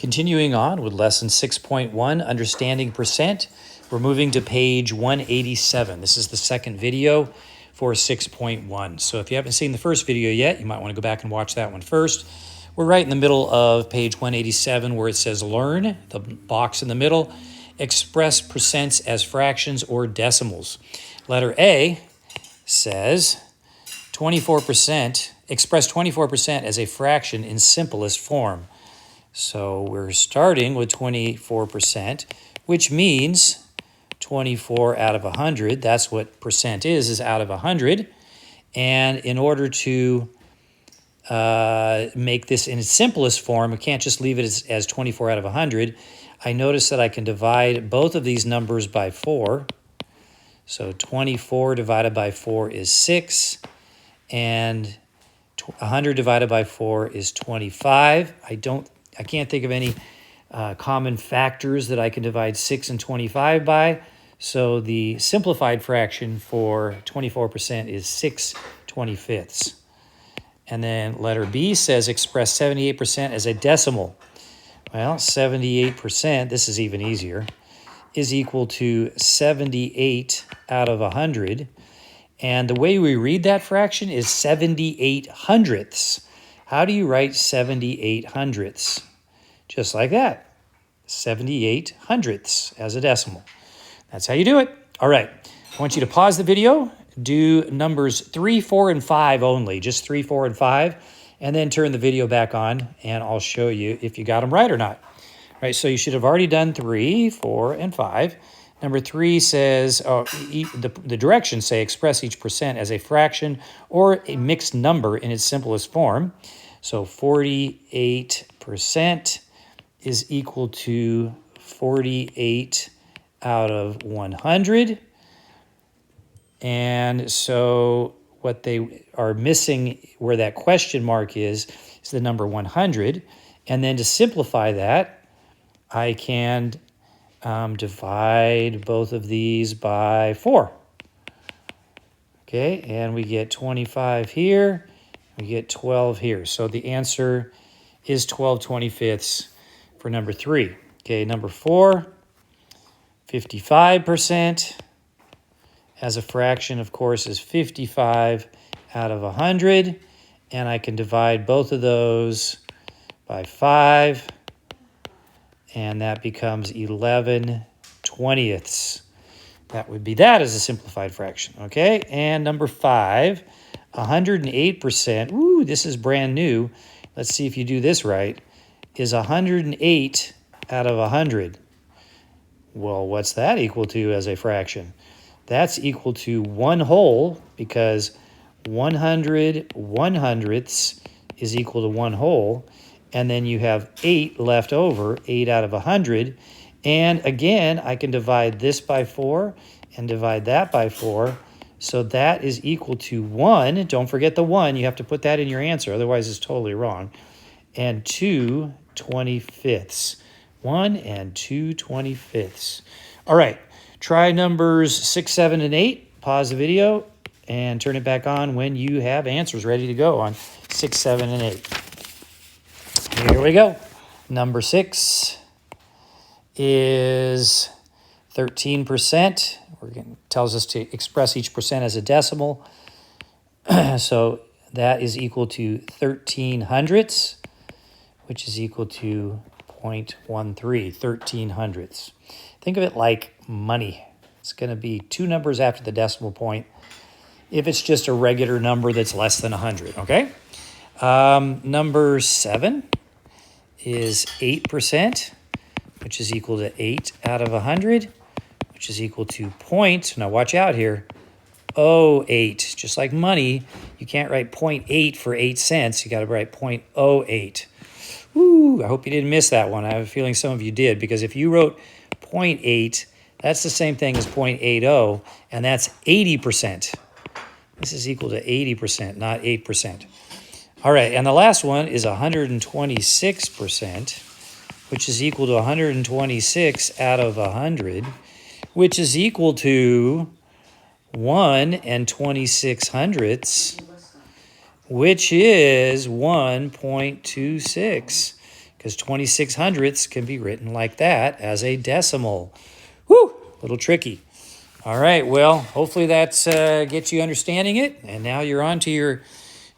Continuing on with lesson 6.1, understanding percent, we're moving to page 187. This is the second video for 6.1. So if you haven't seen the first video yet, you might want to go back and watch that one first. We're right in the middle of page 187 where it says learn, the box in the middle, express percents as fractions or decimals. Letter A says 24%, express 24% as a fraction in simplest form. So we're starting with 24%, which means 24 out of 100. That's what percent is out of 100. And in order to make this in its simplest form, I can't just leave it as 24 out of 100. I notice that I can divide both of these numbers by 4. So 24 divided by 4 is 6, and 100 divided by 4 is 25. I can't think of any common factors that I can divide 6 and 25 by. So the simplified fraction for 24% is 6/25. And then letter B says express 78% as a decimal. Well, 78%, this is even easier, is equal to 78 out of 100. And the way we read that fraction is 78 hundredths. How do you write 78 hundredths? Just like that, 78 hundredths as a decimal. That's how you do it. All right, I want you to pause the video, do numbers 3, 4, and 5 only, just 3, 4, and 5, and then turn the video back on, and I'll show you if you got them right or not. All right, so you should have already done 3, 4, and 5. Number 3 says, the directions say express each percent as a fraction or a mixed number in its simplest form. So 48% is equal to 48 out of 100. And so what they are missing where that question mark is the number 100. And then to simplify that, I can divide both of these by 4. Okay, and we get 25 here, we get 12 here. So the answer is 12/25 for number 3. Okay, number 4, 55% as a fraction, of course, is 55 out of 100. And I can divide both of those by 5. And that becomes 11/20. That would be that as a simplified fraction, okay? And number 5, 108%. Ooh, this is brand new. Let's see if you do this right. Is 108 out of 100. Well, what's that equal to as a fraction? That's equal to 1 whole, because 100 100ths is equal to 1 whole. And then you have 8 left over, 8 out of 100. And again, I can divide this by 4 and divide that by 4. So that is equal to 1. Don't forget the 1. You have to put that in your answer. Otherwise, it's totally wrong. And 2/25. 1 and 2/25. All right. Try numbers 6, 7, and 8. Pause the video and turn it back on when you have answers ready to go on 6, 7, and 8. Here we go. Number 6 is 13%. Tells us to express each percent as a decimal. So that is equal to 13 hundredths, which is equal to 0.13, 13 hundredths. Think of it like money. It's going to be 2 numbers after the decimal point if it's just a regular number that's less than 100, okay? Number 7 is 8%, which is equal to 8 out of 100, which is equal to now watch out here, 0.08. Just like money, you can't write 0.8 for 8 cents. You got to write 0.08. Ooh, I hope you didn't miss that one. I have a feeling some of you did, because if you wrote 0.8, that's the same thing as 0.80, and that's 80%. This is equal to 80%, not 8%. All right, and the last one is 126%, which is equal to 126 out of 100, which is equal to 1 and 26 hundredths, which is 1.26. because 26 hundredths can be written like that as a decimal. Whew, a little tricky. All right, well, hopefully that's gets you understanding it. And now you're on to your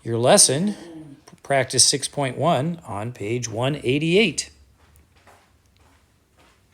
lesson, practice 6.1 on page 188.